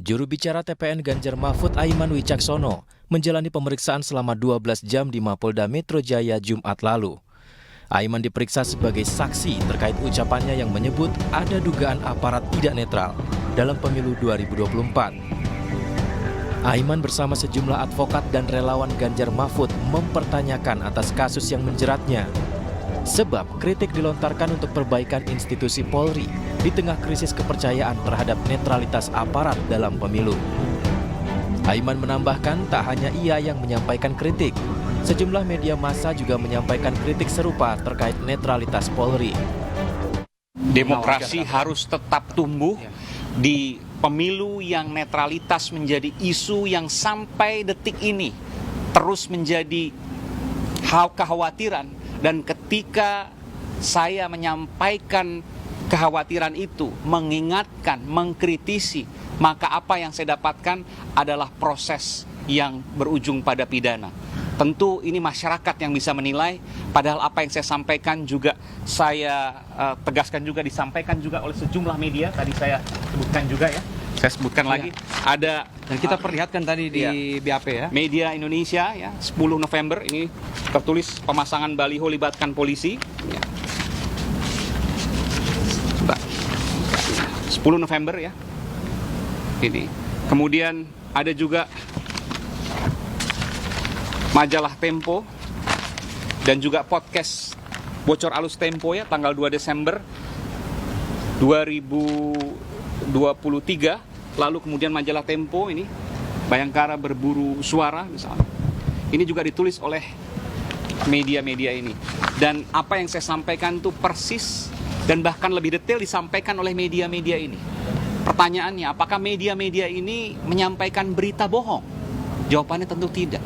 Juru bicara TPN Ganjar Mahfud Aiman Wicaksono menjalani pemeriksaan selama 12 jam di Mapolda Metro Jaya Jumat lalu. Aiman diperiksa sebagai saksi terkait ucapannya yang menyebut ada dugaan aparat tidak netral dalam pemilu 2024. Aiman bersama sejumlah advokat dan relawan Ganjar Mahfud mempertanyakan atas kasus yang menjeratnya. Sebab kritik dilontarkan untuk perbaikan institusi Polri di tengah krisis kepercayaan terhadap netralitas aparat dalam pemilu. Aiman menambahkan tak hanya ia yang menyampaikan kritik, sejumlah media massa juga menyampaikan kritik serupa terkait netralitas Polri. Demokrasi harus tetap tumbuh di pemilu yang netralitas menjadi isu yang sampai detik ini terus menjadi kekhawatiran. Dan ketika saya menyampaikan kekhawatiran itu, mengingatkan, mengkritisi, maka apa yang saya dapatkan adalah proses yang berujung pada pidana. Tentu ini masyarakat yang bisa menilai, padahal apa yang saya sampaikan juga saya tegaskan juga disampaikan juga oleh sejumlah media, tadi saya sebutkan juga ya. Saya sebutkan lagi, ada dan kita perlihatkan tadi di BAP ya. Media Indonesia ya, 10 November ini tertulis pemasangan baliho libatkan polisi. Ya. 10 November ya. Ini. Kemudian ada juga majalah Tempo dan juga podcast Bocor Alus Tempo ya, tanggal 2 Desember 2023. Lalu kemudian majalah Tempo ini, Bayangkara Berburu Suara misalnya. Ini juga ditulis oleh media-media ini. Dan apa yang saya sampaikan itu persis dan bahkan lebih detail disampaikan oleh media-media ini. Pertanyaannya, apakah media-media ini menyampaikan berita bohong? Jawabannya tentu tidak.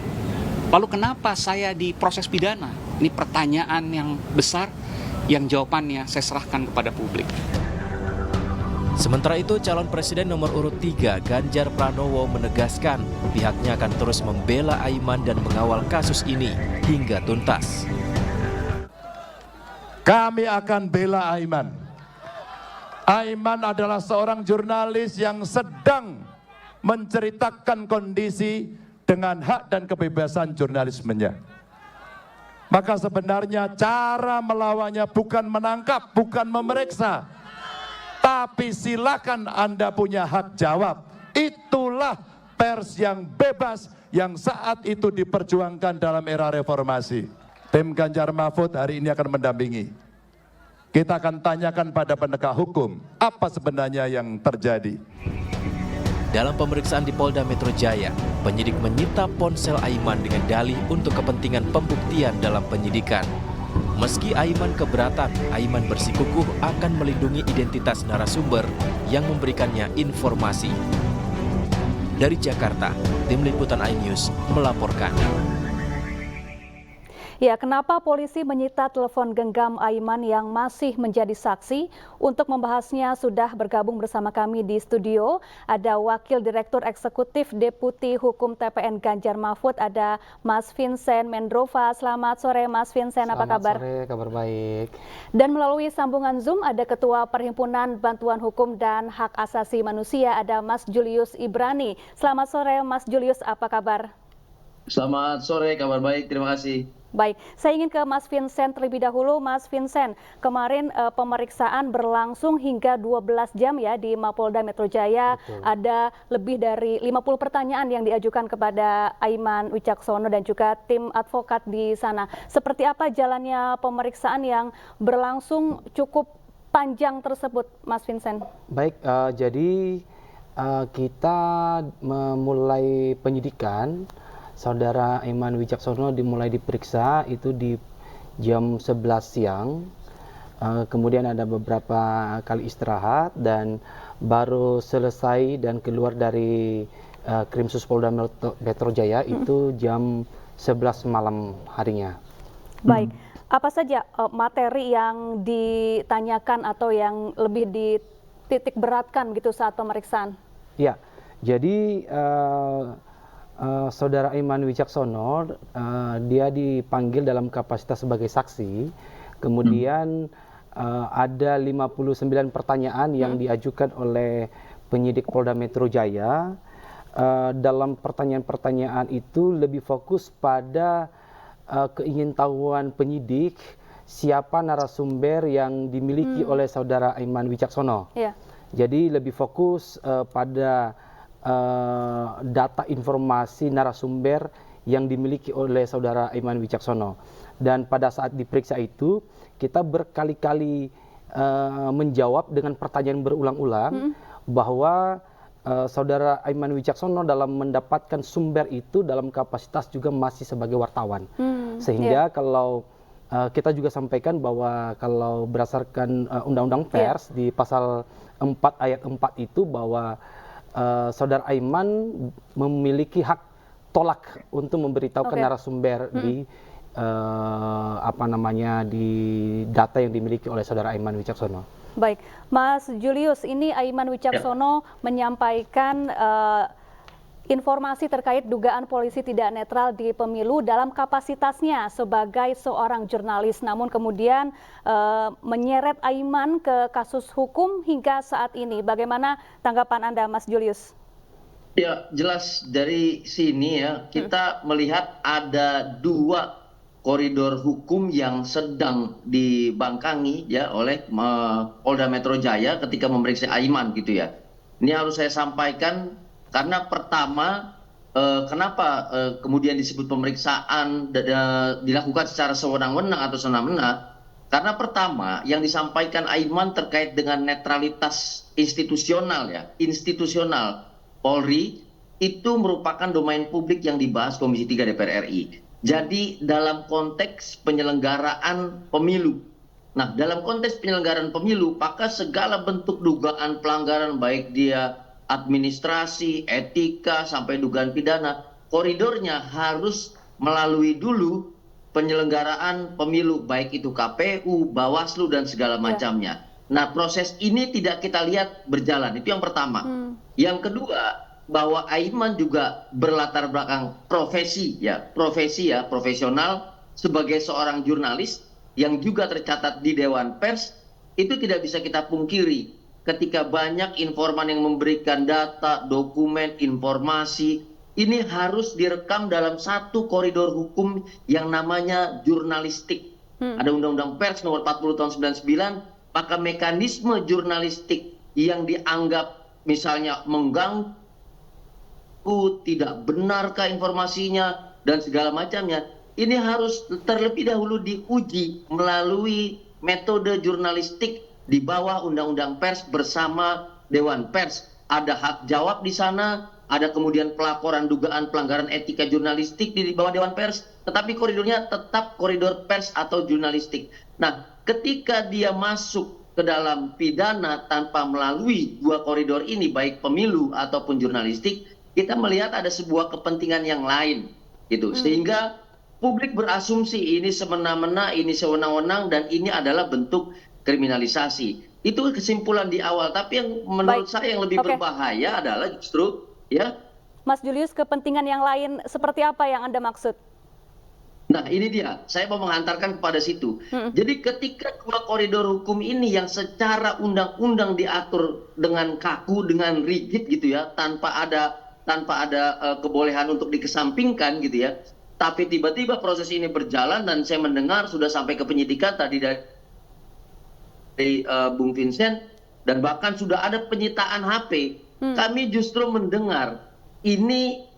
Lalu kenapa saya di proses pidana? Ini pertanyaan yang besar yang jawabannya saya serahkan kepada publik. Sementara itu, calon presiden nomor urut 3 Ganjar Pranowo menegaskan pihaknya akan terus membela Aiman dan mengawal kasus ini hingga tuntas. Kami akan bela Aiman. Aiman adalah seorang jurnalis yang sedang menceritakan kondisi dengan hak dan kebebasan jurnalismenya. Maka sebenarnya cara melawannya bukan menangkap, bukan memeriksa, tapi silakan Anda punya hak jawab. Itulah pers yang bebas yang saat itu diperjuangkan dalam era reformasi. Tim Ganjar Mahfud hari ini akan mendampingi. Kita akan tanyakan pada penegak hukum, apa sebenarnya yang terjadi. Dalam pemeriksaan di Polda Metro Jaya, penyidik menyita ponsel Aiman dengan dalih untuk kepentingan pembuktian dalam penyidikan. Meski Aiman keberatan, Aiman bersikukuh akan melindungi identitas narasumber yang memberikannya informasi. Dari Jakarta, Tim Liputan iNews melaporkan. Ya, kenapa polisi menyita telepon genggam Aiman yang masih menjadi saksi? Untuk membahasnya sudah bergabung bersama kami di studio. Ada Wakil Direktur Eksekutif Deputi Hukum TPN Ganjar Mahfud, ada Mas Vincent Mendrova. Selamat sore Mas Vincent, apa kabar? Selamat sore, kabar baik. Dan melalui sambungan Zoom ada Ketua Perhimpunan Bantuan Hukum dan Hak Asasi Manusia, ada Mas Julius Ibrani. Selamat sore Mas Julius, apa kabar? Selamat sore, kabar baik, terima kasih. Baik, saya ingin ke Mas Vincent terlebih dahulu. Mas Vincent, kemarin pemeriksaan berlangsung hingga 12 jam ya di Mapolda Metro Jaya. Betul. Ada lebih dari 50 pertanyaan yang diajukan kepada Aiman Wicaksono dan juga tim advokat di sana. Seperti apa jalannya pemeriksaan yang berlangsung cukup panjang tersebut, Mas Vincent? Baik, jadi kita memulai penyidikan. Saudara Aiman Wicaksono dimulai diperiksa itu di jam 11 siang, kemudian ada beberapa kali istirahat dan baru selesai dan keluar dari Krimsus Polda Metro Jaya itu jam 11 malam harinya. Baik, apa saja materi yang ditanyakan atau yang lebih dititik beratkan gitu saat pemeriksaan? Ya, jadi Saudara Aiman Wicaksono, dia dipanggil dalam kapasitas sebagai saksi, kemudian ada 59 pertanyaan yang diajukan oleh penyidik Polda Metro Jaya dalam pertanyaan-pertanyaan itu lebih fokus pada keingintahuan penyidik siapa narasumber yang dimiliki oleh saudara Aiman Wicaksono. Iya. Jadi lebih fokus pada data informasi narasumber yang dimiliki oleh saudara Aiman Wicaksono. Dan pada saat diperiksa itu kita berkali-kali menjawab dengan pertanyaan berulang-ulang bahwa saudara Aiman Wicaksono dalam mendapatkan sumber itu dalam kapasitas juga masih sebagai wartawan. Sehingga kalau kita juga sampaikan bahwa kalau berdasarkan Undang-Undang Pers di pasal 4 ayat 4 itu bahwa saudara Aiman memiliki hak tolak untuk memberitahukan narasumber di di data yang dimiliki oleh saudara Aiman Wicaksono. Baik, Mas Julius, ini Aiman Wicaksono menyampaikan informasi terkait dugaan polisi tidak netral di pemilu dalam kapasitasnya sebagai seorang jurnalis, namun kemudian menyeret Aiman ke kasus hukum hingga saat ini. Bagaimana tanggapan Anda, Mas Julius? Ya, jelas dari sini ya, kita melihat ada dua koridor hukum yang sedang dibangkangi ya oleh Polda Metro Jaya ketika memeriksa Aiman gitu ya. Ini harus saya sampaikan karena pertama kenapa kemudian disebut pemeriksaan dilakukan secara sewenang-wenang atau semena-mena? Karena pertama yang disampaikan Aiman terkait dengan netralitas institusional ya, institusional Polri itu merupakan domain publik yang dibahas Komisi 3 DPR RI. Jadi dalam konteks penyelenggaraan pemilu. Nah, dalam konteks penyelenggaraan pemilu, maka segala bentuk dugaan pelanggaran baik dia administrasi, etika, sampai dugaan pidana, koridornya harus melalui dulu penyelenggaraan pemilu, baik itu KPU, Bawaslu, dan segala macamnya. Nah, proses ini tidak kita lihat berjalan, itu yang pertama. Yang kedua, bahwa Aiman juga berlatar belakang profesi ya, profesional sebagai seorang jurnalis yang juga tercatat di Dewan Pers, itu tidak bisa kita pungkiri. Ketika banyak informan yang memberikan data, dokumen, informasi, ini harus direkam dalam satu koridor hukum yang namanya jurnalistik. Ada Undang-Undang Pers nomor 40 tahun 99, maka mekanisme jurnalistik yang dianggap misalnya mengganggu, tidak benarkah informasinya, dan segala macamnya, ini harus terlebih dahulu diuji melalui metode jurnalistik di bawah Undang-Undang Pers bersama Dewan Pers. Ada hak jawab di sana, ada kemudian pelaporan dugaan pelanggaran etika jurnalistik di bawah Dewan Pers, tetapi koridornya tetap koridor pers atau jurnalistik. Nah, ketika dia masuk ke dalam pidana tanpa melalui dua koridor ini, baik pemilu ataupun jurnalistik, kita melihat ada sebuah kepentingan yang lain, gitu. Sehingga publik berasumsi ini semena-mena, ini sewenang-wenang, dan ini adalah bentuk kriminalisasi. Itu kesimpulan di awal, tapi yang menurut saya yang lebih berbahaya adalah justru ya. Mas Julius, kepentingan yang lain seperti apa yang Anda maksud? Nah, ini dia, saya mau mengantarkan kepada situ. Jadi ketika dua koridor hukum ini yang secara undang-undang diatur dengan kaku, dengan rigid gitu ya, tanpa ada kebolehan untuk dikesampingkan gitu ya. Tapi tiba-tiba proses ini berjalan dan saya mendengar sudah sampai ke penyidikan tadi dari Bung Vincent, dan bahkan sudah ada penyitaan HP. Kami justru mendengar ini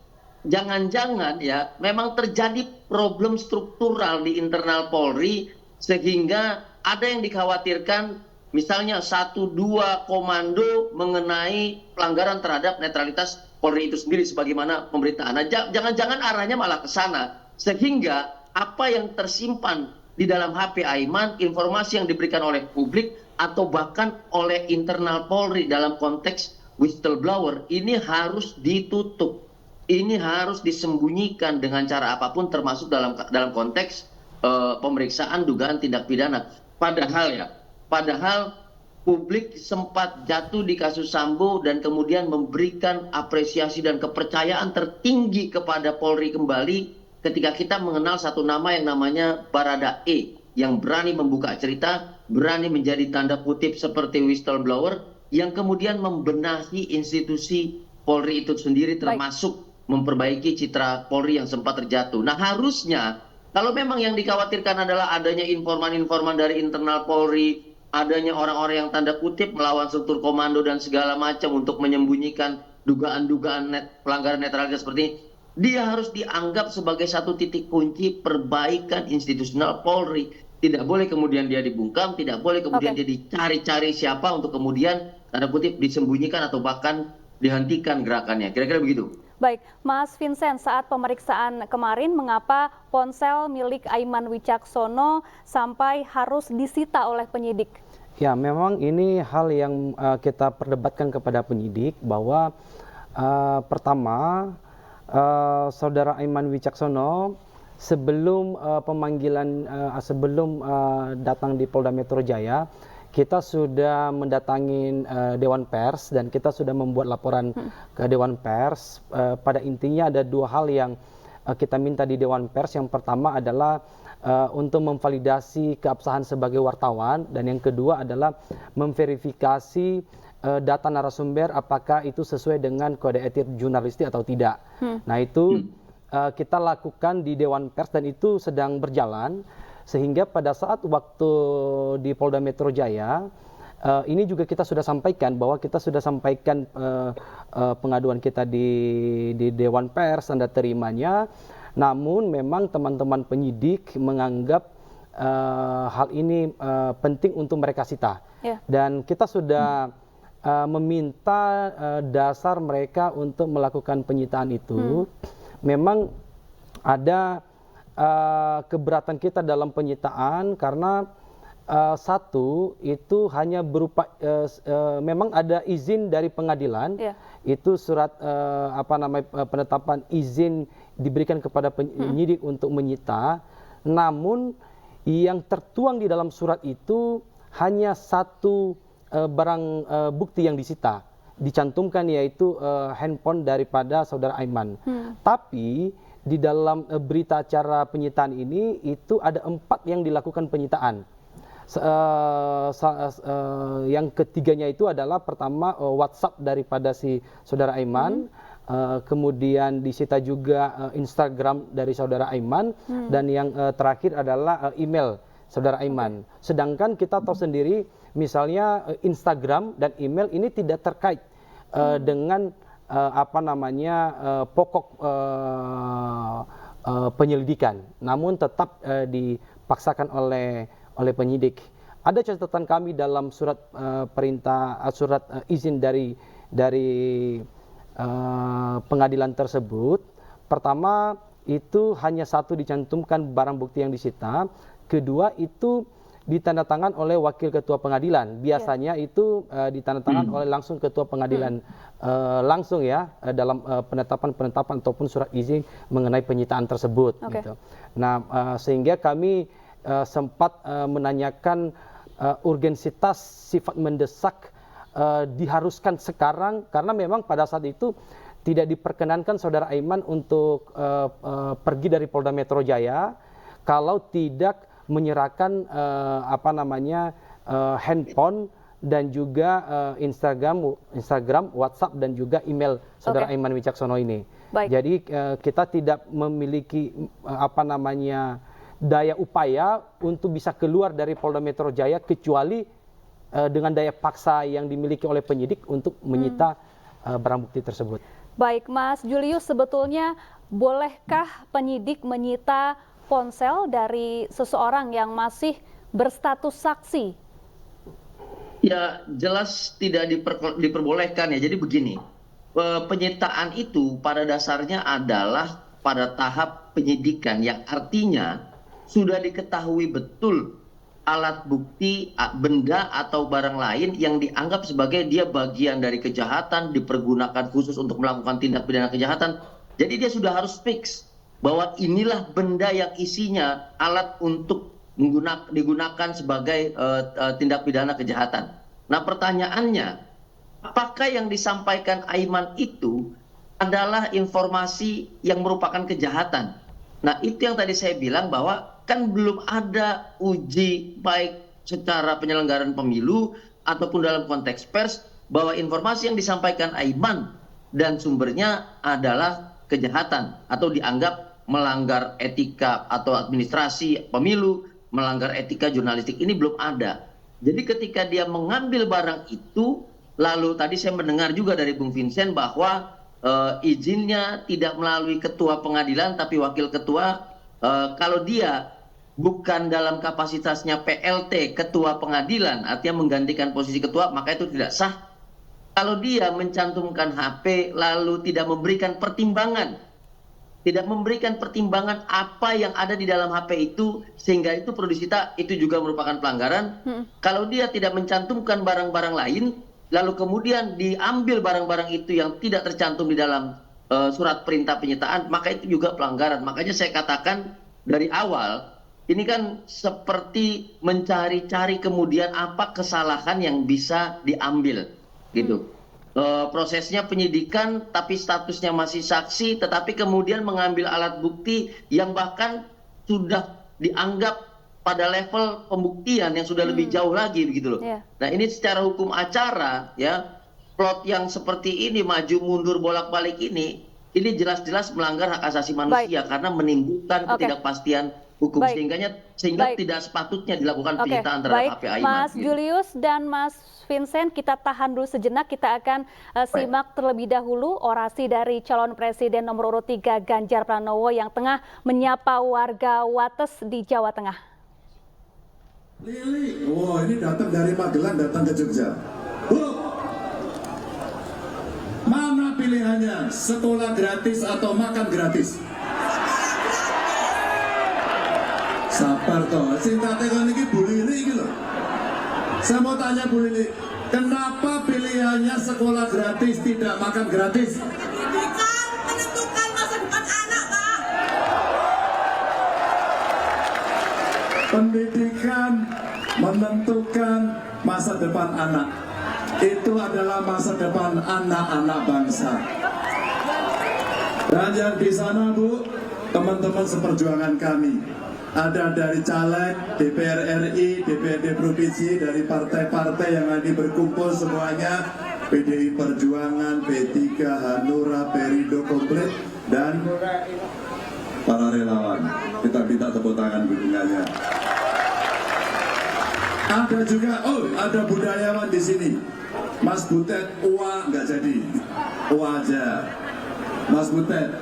jangan-jangan ya memang terjadi problem struktural di internal Polri, sehingga ada yang dikhawatirkan misalnya 1-2 komando mengenai pelanggaran terhadap netralitas Polri itu sendiri sebagaimana pemberitaan. Nah, jangan-jangan arahnya malah ke sana, sehingga apa yang tersimpan di dalam HP Aiman, informasi yang diberikan oleh publik atau bahkan oleh internal Polri dalam konteks whistleblower, ini harus ditutup. Ini harus disembunyikan dengan cara apapun, termasuk dalam konteks pemeriksaan dugaan tindak pidana. Padahal publik sempat jatuh di kasus Sambo dan kemudian memberikan apresiasi dan kepercayaan tertinggi kepada Polri kembali ketika kita mengenal satu nama yang namanya Baradae, yang berani membuka cerita, berani menjadi tanda kutip seperti whistleblower, yang kemudian membenahi institusi Polri itu sendiri, termasuk memperbaiki citra Polri yang sempat terjatuh. Nah, harusnya kalau memang yang dikhawatirkan adalah adanya informan-informan dari internal Polri, adanya orang-orang yang tanda kutip melawan struktur komando dan segala macam untuk menyembunyikan dugaan-dugaan pelanggaran netralitas seperti ini, dia harus dianggap sebagai satu titik kunci perbaikan institusional Polri. Tidak boleh kemudian dia dibungkam, tidak boleh kemudian dia dicari-cari siapa untuk kemudian tanda kutip disembunyikan atau bahkan dihentikan gerakannya. Kira-kira begitu. Baik, Mas Vincent, saat pemeriksaan kemarin, mengapa ponsel milik Aiman Wicaksono sampai harus disita oleh penyidik? Ya, memang ini hal yang kita perdebatkan kepada penyidik bahwa pertama, Saudara Aiman Wicaksono sebelum pemanggilan, sebelum datang di Polda Metro Jaya, kita sudah mendatangi Dewan Pers dan kita sudah membuat laporan ke Dewan Pers. Pada intinya ada dua hal yang kita minta di Dewan Pers. Yang pertama adalah untuk memvalidasi keabsahan sebagai wartawan, dan yang kedua adalah memverifikasi data narasumber apakah itu sesuai dengan kode etik jurnalistik atau tidak. Nah, itu kita lakukan di Dewan Pers dan itu sedang berjalan, sehingga pada saat waktu di Polda Metro Jaya ini juga kita sudah sampaikan bahwa kita sudah sampaikan pengaduan kita di Dewan Pers, Anda terimanya. Namun memang teman-teman penyidik menganggap hal ini penting untuk mereka sita. Dan kita sudah meminta dasar mereka untuk melakukan penyitaan itu. Memang ada keberatan kita dalam penyitaan karena satu itu hanya berupa memang ada izin dari pengadilan, itu surat penetapan izin diberikan kepada penyidik untuk menyita. Namun yang tertuang di dalam surat itu hanya satu barang bukti yang disita, dicantumkan, yaitu handphone daripada Saudara Aiman. Tapi di dalam berita acara penyitaan ini itu ada 4 yang dilakukan penyitaan. Yang ketiganya itu adalah pertama WhatsApp daripada si Saudara Aiman, kemudian disita juga Instagram dari Saudara Aiman, dan yang terakhir adalah email Saudara Aiman. Sedangkan kita tahu sendiri misalnya Instagram dan email ini tidak terkait dengan pokok penyelidikan, namun tetap dipaksakan oleh penyidik. Ada catatan kami dalam surat surat izin dari pengadilan tersebut. Pertama itu hanya satu dicantumkan barang bukti yang disita, kedua itu ditandatangan oleh wakil ketua pengadilan. Biasanya itu ditandatangan oleh langsung ketua pengadilan langsung dalam penetapan ataupun surat izin mengenai penyitaan tersebut. Gitu. Nah, sehingga kami sempat menanyakan urgensitas sifat mendesak diharuskan sekarang, karena memang pada saat itu tidak diperkenankan Saudara Aiman untuk pergi dari Polda Metro Jaya kalau tidak menyerahkan handphone dan juga Instagram, WhatsApp dan juga email Saudara Aiman Wicaksono ini. Jadi kita tidak memiliki daya upaya untuk bisa keluar dari Polda Metro Jaya kecuali dengan daya paksa yang dimiliki oleh penyidik untuk menyita barang bukti tersebut. Baik, Mas Julius, sebetulnya bolehkah penyidik menyita ponsel dari seseorang yang masih berstatus saksi? Ya, jelas tidak diperbolehkan ya. Jadi begini, penyitaan itu pada dasarnya adalah pada tahap penyidikan, yang artinya sudah diketahui betul alat bukti, benda atau barang lain yang dianggap sebagai dia bagian dari kejahatan, dipergunakan khusus untuk melakukan tindak pidana kejahatan. Jadi dia sudah harus fix bahwa inilah benda yang isinya alat untuk digunakan sebagai tindak pidana kejahatan. Nah, pertanyaannya, apakah yang disampaikan Aiman itu adalah informasi yang merupakan kejahatan? Nah, itu yang tadi saya bilang bahwa kan belum ada uji baik secara penyelenggaraan pemilu ataupun dalam konteks pers bahwa informasi yang disampaikan Aiman dan sumbernya adalah kejahatan atau dianggap melanggar etika atau administrasi pemilu, melanggar etika jurnalistik, ini belum ada. Jadi ketika dia mengambil barang itu, lalu tadi saya mendengar juga dari Bung Vincent bahwa izinnya tidak melalui ketua pengadilan tapi wakil ketua, kalau dia bukan dalam kapasitasnya PLT ketua pengadilan, artinya menggantikan posisi ketua, maka itu tidak sah. Kalau dia mencantumkan HP lalu tidak memberikan pertimbangan apa yang ada di dalam HP itu, sehingga itu perlu disita, itu juga merupakan pelanggaran. Kalau dia tidak mencantumkan barang-barang lain, lalu kemudian diambil barang-barang itu yang tidak tercantum di dalam surat perintah penyitaan, maka itu juga pelanggaran. Makanya saya katakan dari awal, ini kan seperti mencari-cari kemudian apa kesalahan yang bisa diambil, gitu. Prosesnya penyidikan tapi statusnya masih saksi, tetapi kemudian mengambil alat bukti yang bahkan sudah dianggap pada level pembuktian yang sudah lebih jauh lagi, begitu loh. Nah, ini secara hukum acara ya, plot yang seperti ini maju mundur bolak-balik ini jelas-jelas melanggar hak asasi manusia karena menimbulkan ketidakpastian hukum, sehingga tidak sepatutnya dilakukan penyitaan terhadap HP Aiman. Mas Julius dan Mas Vincent, kita tahan dulu sejenak, kita akan simak terlebih dahulu orasi dari calon presiden nomor urut 3 Ganjar Pranowo yang tengah menyapa warga Wates di Jawa Tengah. Lili, wah ini datang dari Magelang, datang ke Jogja. Bu, mana pilihannya, sekolah gratis atau makan gratis? Sabar toh, cinta tekan ini Bu Lili gitu. Saya mau tanya Bu Lili, kenapa pilihannya sekolah gratis tidak makan gratis? Pendidikan menentukan masa depan anak, Pak. Pendidikan menentukan masa depan anak. Itu adalah masa depan anak-anak bangsa. Dan yang di sana Bu, teman-teman seperjuangan kami. Ada dari caleg, DPR RI, DPRD Provinsi, dari partai-partai yang nanti berkumpul semuanya, PDI Perjuangan, P3, Hanura, Perindo komplit, dan para relawan. Kita minta tepuk tangan dukungannya. Ada juga, ada budayawan di sini. Mas Butet, nggak jadi, aja. Mas Butet,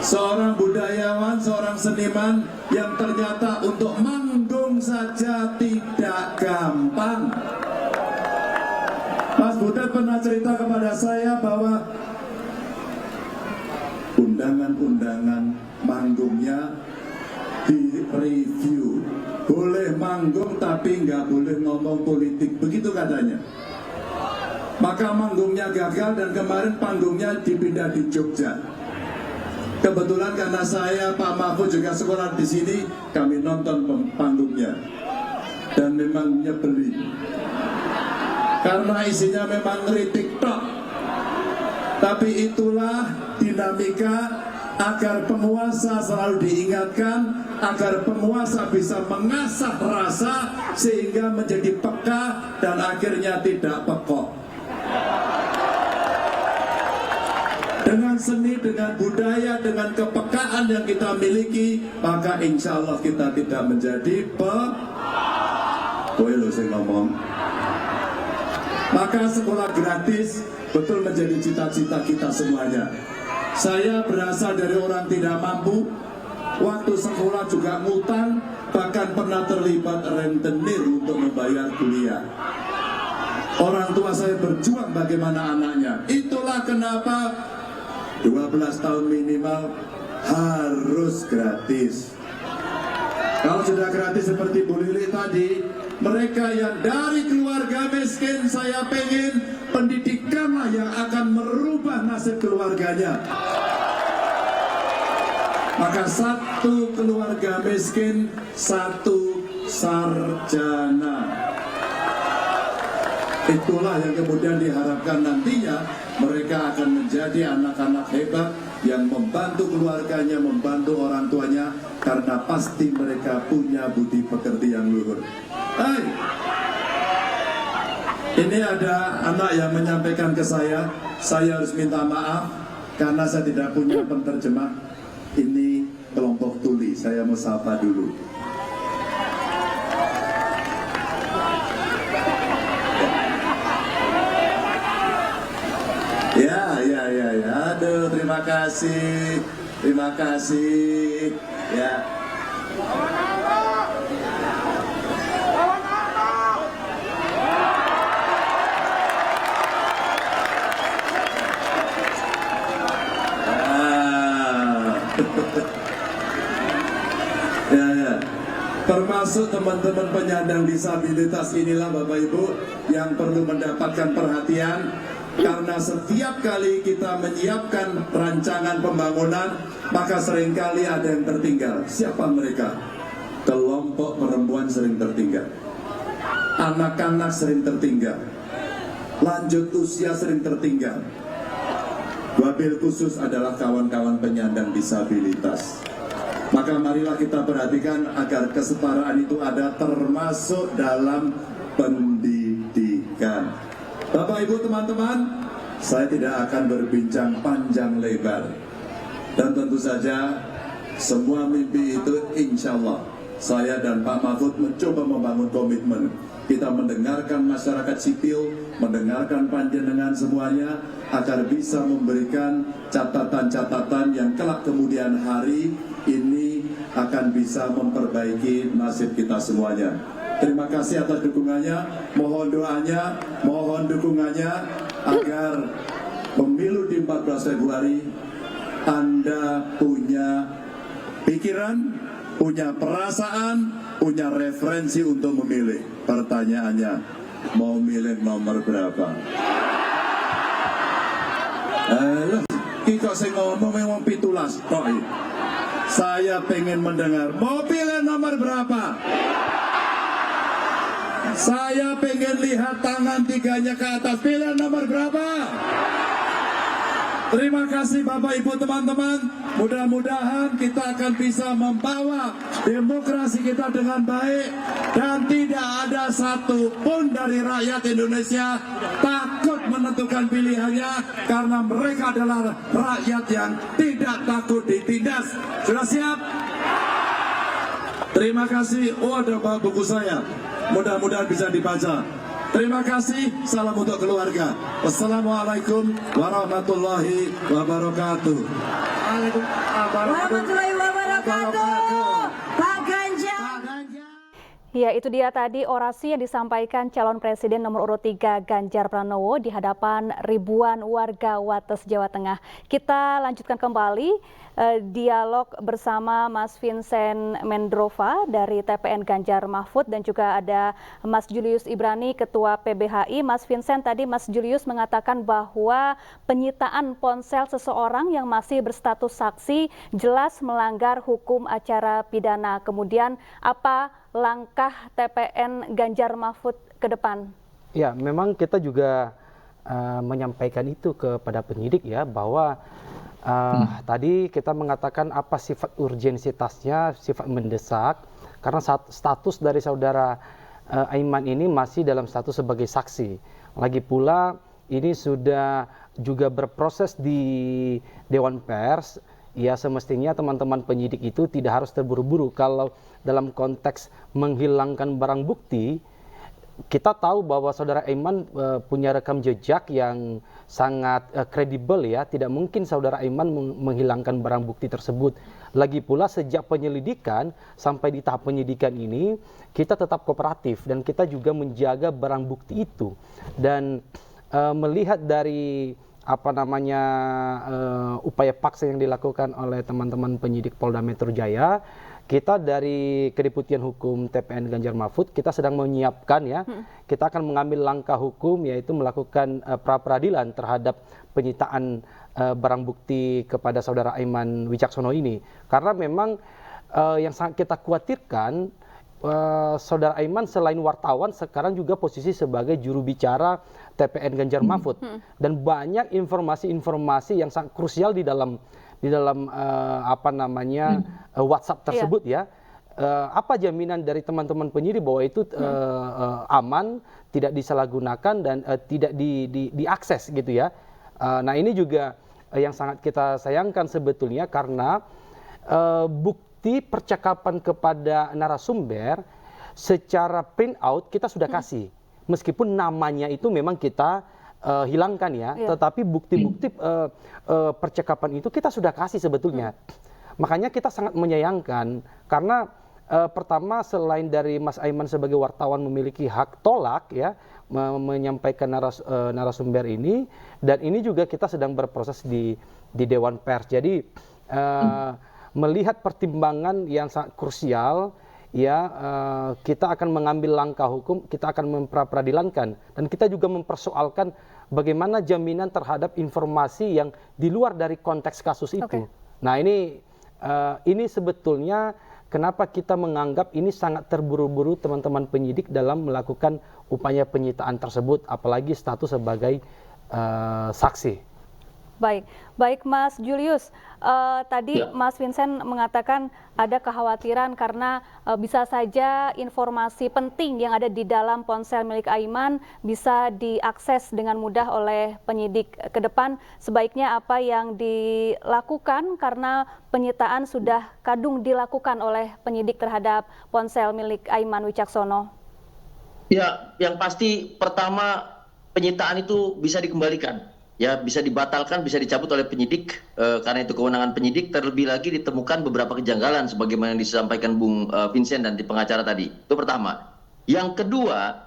seorang budayawan, seorang seniman yang ternyata untuk manggung saja tidak gampang. Mas Butet pernah cerita kepada saya bahwa undangan-undangan manggungnya di-review. Boleh manggung tapi nggak boleh ngomong politik, begitu katanya. Maka manggungnya gagal dan kemarin panggungnya dipindah di Jogja. Kebetulan karena saya, Pak Mahfud juga sekolah di sini, kami nonton panggungnya. Dan memang nyebelin. Karena isinya memang ngeritik tok. Tapi itulah dinamika agar penguasa selalu diingatkan, agar penguasa bisa mengasah rasa sehingga menjadi peka dan akhirnya tidak pekok. Dengan seni, dengan budaya, dengan kepekaan yang kita miliki, maka insya Allah kita tidak menjadi Maka sekolah gratis betul menjadi cita-cita kita semuanya. Saya berasal dari orang tidak mampu, waktu sekolah juga ngutang, bahkan pernah terlibat rentenir untuk membayar kuliah. Orang tua saya berjuang bagaimana anaknya. Itulah kenapa 12 tahun minimal harus gratis. Kalau sudah gratis seperti Bu Lili tadi, mereka yang dari keluarga miskin, saya pengen pendidikanlah yang akan merubah nasib keluarganya. Maka satu keluarga miskin, satu sarjana. Itulah yang kemudian diharapkan nantinya mereka akan menjadi anak-anak hebat yang membantu keluarganya, membantu orang tuanya, karena pasti mereka punya budi pekerti yang luhur. Hai, Ini ada anak yang menyampaikan ke saya harus minta maaf karena saya tidak punya penterjemah. Ini kelompok tuli, saya mau sapa dulu. Ya. Aduh, terima kasih. Ya. Ya. Termasuk teman-teman penyandang disabilitas inilah Bapak Ibu yang perlu mendapatkan perhatian, karena setiap kali kita menyiapkan rancangan pembangunan maka seringkali ada yang tertinggal. Siapa mereka? Kelompok perempuan sering tertinggal, anak-anak sering tertinggal, lanjut usia sering tertinggal. Wabil khusus adalah kawan-kawan penyandang disabilitas. Maka marilah kita perhatikan agar kesetaraan itu ada, termasuk dalam pendidikan. Bapak Ibu teman-teman, saya tidak akan berbincang panjang lebar. Dan tentu saja semua mimpi itu insya Allah saya dan Pak Mahfud mencoba membangun komitmen. Kita mendengarkan masyarakat sipil, mendengarkan panjenengan semuanya, agar bisa memberikan catatan-catatan yang kelak kemudian hari ini akan bisa memperbaiki nasib kita semuanya. Terima kasih atas dukungannya, mohon doanya, mohon dukungannya agar pemilu di 14 Februari Anda punya pikiran, punya perasaan, punya referensi untuk memilih. Pertanyaannya, mau milih nomor berapa? Kita sing ngomong memang 17 kok. Saya pengen mendengar, mau pilih nomor berapa? Saya pengen lihat tangan tiganya ke atas. Pilih nomor berapa? Terima kasih Bapak Ibu teman-teman. Mudah-mudahan kita akan bisa membawa demokrasi kita dengan baik. Dan tidak ada satupun dari rakyat Indonesia takut menentukan pilihannya. Karena mereka adalah rakyat yang tidak takut ditindas. Sudah siap? Terima kasih. Oh, ada buku saya. Mudah-mudahan bisa dibaca. Terima kasih. Salam untuk keluarga. Wassalamualaikum warahmatullahi wabarakatuh. Warahmatullahi wabarakatuh. Pak Ganjar. Ya, itu dia tadi orasi yang disampaikan calon presiden nomor urut 3 Ganjar Pranowo di hadapan ribuan warga Wates, Jawa Tengah. Kita lanjutkan kembali dialog bersama Mas Vincent Mendrova dari TPN Ganjar Mahfud dan juga ada Mas Julius Ibrani, Ketua PBHI. Mas Vincent, tadi Mas Julius mengatakan bahwa penyitaan ponsel seseorang yang masih berstatus saksi jelas melanggar hukum acara pidana. Kemudian apa langkah TPN Ganjar Mahfud ke depan? Ya, memang kita juga menyampaikan itu kepada penyidik ya, bahwa tadi kita mengatakan apa sifat urgensitasnya, sifat mendesak, karena status dari saudara Aiman ini masih dalam status sebagai saksi. Lagi pula ini sudah juga berproses di Dewan Pers. Ya, semestinya teman-teman penyidik itu tidak harus terburu-buru. Kalau dalam konteks menghilangkan barang bukti, kita tahu bahwa saudara Aiman punya rekam jejak yang sangat kredibel ya. Tidak mungkin saudara Aiman menghilangkan barang bukti tersebut. Lagi pula sejak penyelidikan sampai di tahap penyidikan ini kita tetap kooperatif dan kita juga menjaga barang bukti itu. Dan melihat dari upaya paksa yang dilakukan oleh teman-teman penyidik Polda Metro Jaya, kita dari Kedeputian Hukum TPN Ganjar Mahfud, kita sedang menyiapkan ya, kita akan mengambil langkah hukum yaitu melakukan pra-peradilan terhadap penyitaan barang bukti kepada saudara Aiman Wicaksono ini. Karena memang yang sangat kita khawatirkan, saudara Aiman selain wartawan sekarang juga posisi sebagai juru bicara TPN Ganjar Mahfud. Dan banyak informasi-informasi yang sangat krusial di dalam WhatsApp tersebut ya. apa jaminan dari teman-teman penyidik bahwa itu aman, tidak disalahgunakan dan tidak diakses gitu ya. Nah ini juga yang sangat kita sayangkan sebetulnya karena bukti percakapan kepada narasumber secara print out kita sudah kasih. Meskipun namanya itu memang kita hilangkan ya, tetapi bukti-bukti percakapan itu kita sudah kasih sebetulnya. Makanya kita sangat menyayangkan karena pertama selain dari Mas Aiman sebagai wartawan memiliki hak tolak ya menyampaikan narasumber ini, dan ini juga kita sedang berproses di Dewan Pers. Jadi melihat pertimbangan yang sangat krusial ya, kita akan mengambil langkah hukum, kita akan memperadilankan, dan kita juga mempersoalkan bagaimana jaminan terhadap informasi yang di luar dari konteks kasus itu. Nah ini sebetulnya kenapa kita menganggap ini sangat terburu-buru teman-teman penyidik dalam melakukan upaya penyitaan tersebut, apalagi status sebagai saksi. Baik Mas Julius, tadi Mas Vincent mengatakan ada kekhawatiran karena bisa saja informasi penting yang ada di dalam ponsel milik Aiman bisa diakses dengan mudah oleh penyidik. Ke depan sebaiknya apa yang dilakukan karena penyitaan sudah kadung dilakukan oleh penyidik terhadap ponsel milik Aiman Wicaksono? Ya, yang pasti pertama penyitaan itu bisa dikembalikan. Ya, bisa dibatalkan, bisa dicabut oleh penyidik, karena itu kewenangan penyidik. Terlebih lagi ditemukan beberapa kejanggalan sebagaimana yang disampaikan Bung Vincent dan di pengacara tadi. Itu pertama. Yang kedua,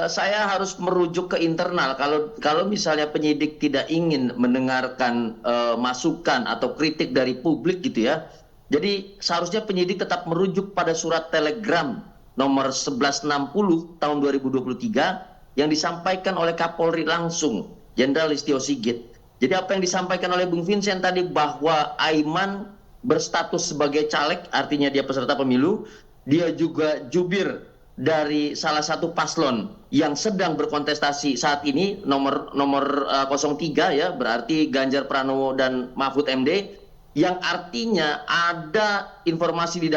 saya harus merujuk ke internal. Kalau misalnya penyidik tidak ingin mendengarkan masukan atau kritik dari publik gitu ya. Jadi seharusnya penyidik tetap merujuk pada surat telegram nomor 1160 tahun 2023 yang disampaikan oleh Kapolri langsung, Jenderal Listio Sigit. Jadi apa yang disampaikan oleh Bung Vincent tadi bahwa Aiman berstatus sebagai caleg, artinya dia peserta pemilu, dia juga jubir dari salah satu paslon yang sedang berkontestasi saat ini, nomor 03 ya, berarti Ganjar Pranowo dan Mahfud MD, yang artinya ada informasi di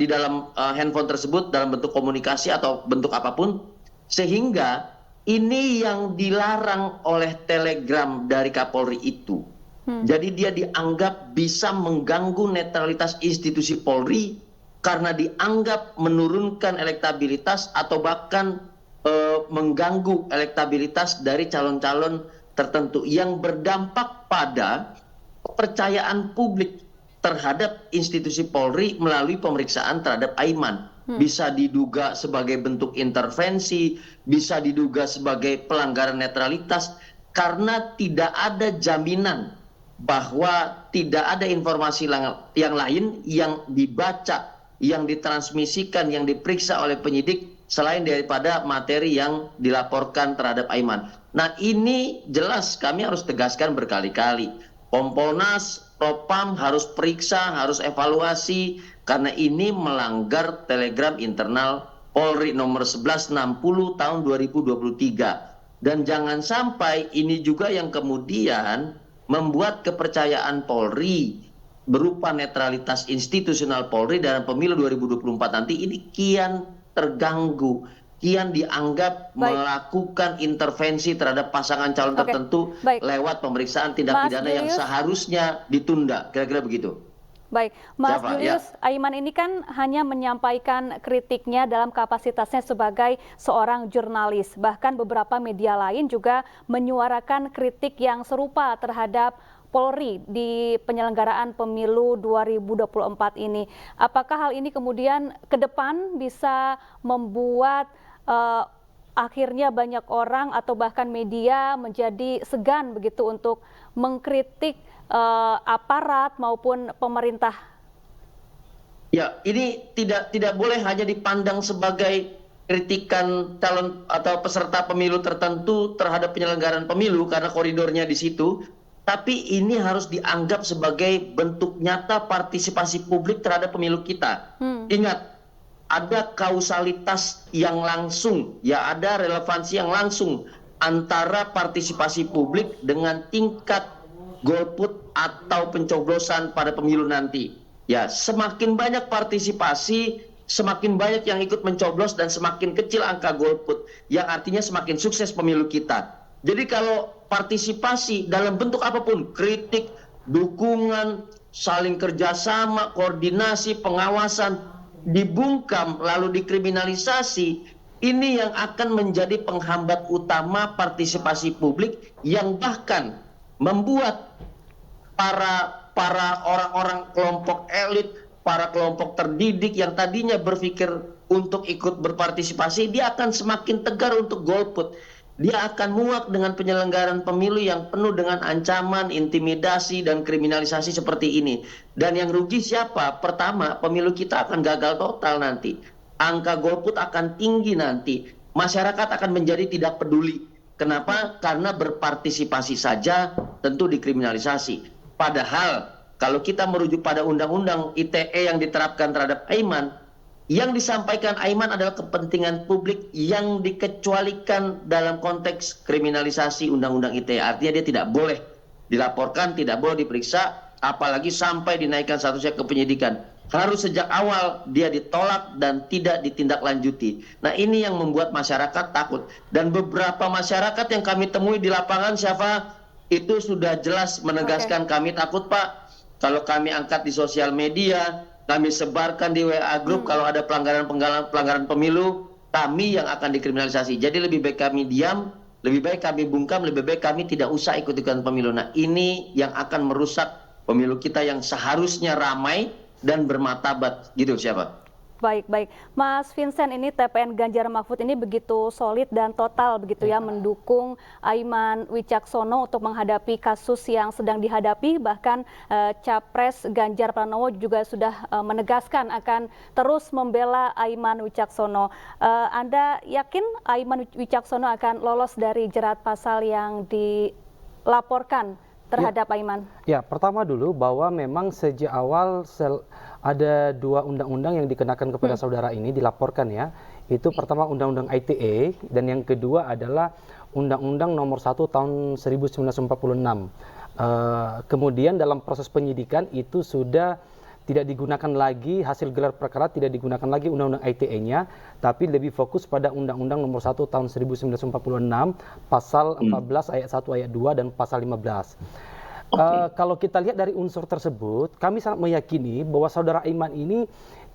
dalam handphone tersebut dalam bentuk komunikasi atau bentuk apapun, sehingga ini yang dilarang oleh telegram dari Kapolri itu. Jadi dia dianggap bisa mengganggu netralitas institusi Polri karena dianggap menurunkan elektabilitas atau bahkan mengganggu elektabilitas dari calon-calon tertentu yang berdampak pada kepercayaan publik terhadap institusi Polri melalui pemeriksaan terhadap Aiman. Bisa diduga sebagai bentuk intervensi, bisa diduga sebagai pelanggaran netralitas, karena tidak ada jaminan bahwa tidak ada informasi yang lain yang dibaca, yang ditransmisikan, yang diperiksa oleh penyidik selain daripada materi yang dilaporkan terhadap Aiman. Nah ini jelas kami harus tegaskan berkali-kali. Kompolnas, Propam harus periksa, harus evaluasi, karena ini melanggar telegram internal Polri nomor 1160 tahun 2023. Dan jangan sampai ini juga yang kemudian membuat kepercayaan Polri berupa netralitas institusional Polri dalam pemilu 2024 nanti ini kian terganggu, kian dianggap melakukan intervensi terhadap pasangan calon tertentu lewat pemeriksaan tindak pidana yang seharusnya ditunda, kira-kira begitu. Baik, Mas Julius, Aiman ini kan hanya menyampaikan kritiknya dalam kapasitasnya sebagai seorang jurnalis. Bahkan beberapa media lain juga menyuarakan kritik yang serupa terhadap Polri di penyelenggaraan pemilu 2024 ini. Apakah hal ini kemudian ke depan bisa membuat akhirnya banyak orang atau bahkan media menjadi segan begitu untuk mengkritik aparat maupun pemerintah? Ya, ini tidak boleh hanya dipandang sebagai kritikan calon atau peserta pemilu tertentu terhadap penyelenggaraan pemilu karena koridornya di situ, tapi ini harus dianggap sebagai bentuk nyata partisipasi publik terhadap pemilu kita. Ingat, ada kausalitas yang langsung, ya ada relevansi yang langsung antara partisipasi publik dengan tingkat golput atau pencoblosan pada pemilu nanti. Ya, semakin banyak partisipasi, semakin banyak yang ikut mencoblos dan semakin kecil angka golput, yang artinya semakin sukses pemilu kita. Jadi kalau partisipasi dalam bentuk apapun, kritik, dukungan, saling kerjasama, koordinasi, pengawasan, dibungkam lalu dikriminalisasi, ini yang akan menjadi penghambat utama partisipasi publik yang bahkan membuat para orang-orang kelompok elit, para kelompok terdidik yang tadinya berpikir untuk ikut berpartisipasi, dia akan semakin tegar untuk golput. Dia akan muak dengan penyelenggaraan pemilu yang penuh dengan ancaman, intimidasi, dan kriminalisasi seperti ini. Dan yang rugi siapa? Pertama, pemilu kita akan gagal total nanti. Angka golput akan tinggi nanti. Masyarakat akan menjadi tidak peduli. Kenapa? Karena berpartisipasi saja tentu dikriminalisasi. Padahal kalau kita merujuk pada undang-undang ITE yang diterapkan terhadap Aiman, yang disampaikan Aiman adalah kepentingan publik yang dikecualikan dalam konteks kriminalisasi undang-undang ITE. Artinya dia tidak boleh dilaporkan, tidak boleh diperiksa, apalagi sampai dinaikkan statusnya ke penyidikan. Harus sejak awal dia ditolak dan tidak ditindaklanjuti. Nah, ini yang membuat masyarakat takut. Dan beberapa masyarakat yang kami temui di lapangan, Syafa, itu sudah jelas menegaskan kami takut, Pak. Kalau kami angkat di sosial media, kami sebarkan di WA grup, kalau ada pelanggaran pemilu, kami yang akan dikriminalisasi. Jadi lebih baik kami diam, lebih baik kami bungkam, lebih baik kami tidak usah ikut-ikutan pemilu. Nah, ini yang akan merusak pemilu kita yang seharusnya ramai dan bermartabat, gitu siapa? Baik. Mas Vincent, ini TPN Ganjar Mahfud ini begitu solid dan total begitu ya mendukung Aiman Wicaksono untuk menghadapi kasus yang sedang dihadapi. Bahkan Capres Ganjar Pranowo juga sudah menegaskan akan terus membela Aiman Wicaksono. Anda yakin Aiman Wicaksono akan lolos dari jerat pasal yang dilaporkan terhadap Aiman? Ya, pertama dulu bahwa memang sejak awal ada dua undang-undang yang dikenakan kepada saudara ini dilaporkan ya. Itu pertama Undang-Undang ITE dan yang kedua adalah Undang-Undang Nomor 1 Tahun 1946. Kemudian dalam proses penyidikan itu sudah tidak digunakan lagi, hasil gelar perkara tidak digunakan lagi Undang-Undang ITE-nya, tapi lebih fokus pada Undang-Undang Nomor 1 Tahun 1946, Pasal 14 Ayat 1 Ayat 2 dan Pasal 15. Kalau kita lihat dari unsur tersebut, kami sangat meyakini bahwa saudara Aiman ini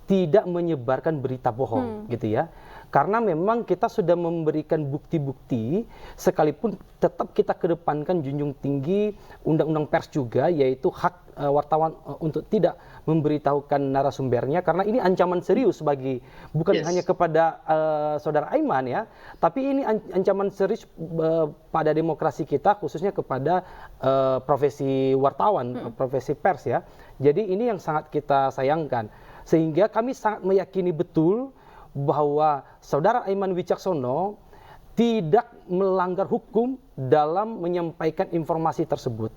tidak menyebarkan berita bohong, gitu ya. Karena memang kita sudah memberikan bukti-bukti, sekalipun tetap kita kedepankan junjung tinggi undang-undang pers juga, yaitu hak wartawan untuk tidak memberitahukan narasumbernya, karena ini ancaman serius bagi bukan hanya kepada saudara Aiman ya, tapi ini ancaman serius pada demokrasi kita, khususnya kepada profesi wartawan, profesi pers ya. Jadi ini yang sangat kita sayangkan, sehingga kami sangat meyakini betul bahwa saudara Aiman Wicaksono tidak melanggar hukum dalam menyampaikan informasi tersebut.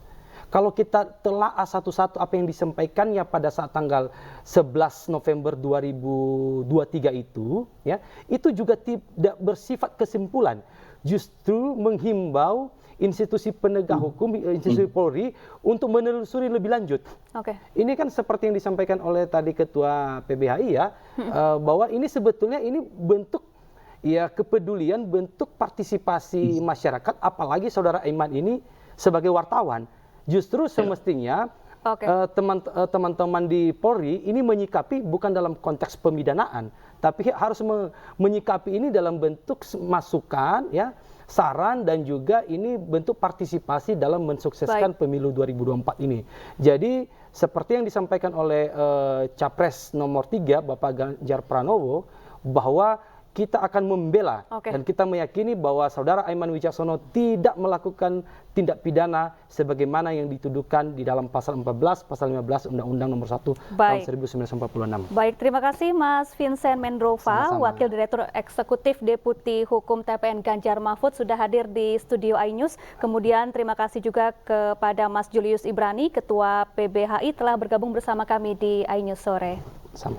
Kalau kita telaah satu-satu apa yang disampaikannya pada saat tanggal 11 November 2023 itu, ya, itu juga tidak bersifat kesimpulan, justru menghimbau institusi penegak hukum, institusi Polri untuk menelusuri lebih lanjut. Ini kan seperti yang disampaikan oleh tadi Ketua PBHI ya, bahwa ini sebetulnya ini bentuk ya kepedulian, bentuk partisipasi masyarakat, apalagi saudara Aiman ini sebagai wartawan. Justru semestinya teman-teman di Polri ini menyikapi bukan dalam konteks pemidanaan, tapi harus menyikapi ini dalam bentuk masukan ya, saran, dan juga ini bentuk partisipasi dalam mensukseskan pemilu 2024 ini. Jadi seperti yang disampaikan oleh Capres nomor 3 Bapak Ganjar Pranowo, bahwa kita akan membela dan kita meyakini bahwa saudara Aiman Wicaksono tidak melakukan tindak pidana sebagaimana yang dituduhkan di dalam pasal 14, pasal 15 Undang-Undang Nomor 1 tahun 1946. Baik, terima kasih Mas Vincent Mendrova, Wakil Direktur Eksekutif Deputi Hukum TPN Ganjar Mahfud sudah hadir di studio iNews. Kemudian terima kasih juga kepada Mas Julius Ibrani, Ketua PBHI telah bergabung bersama kami di iNews sore. Sama-sama.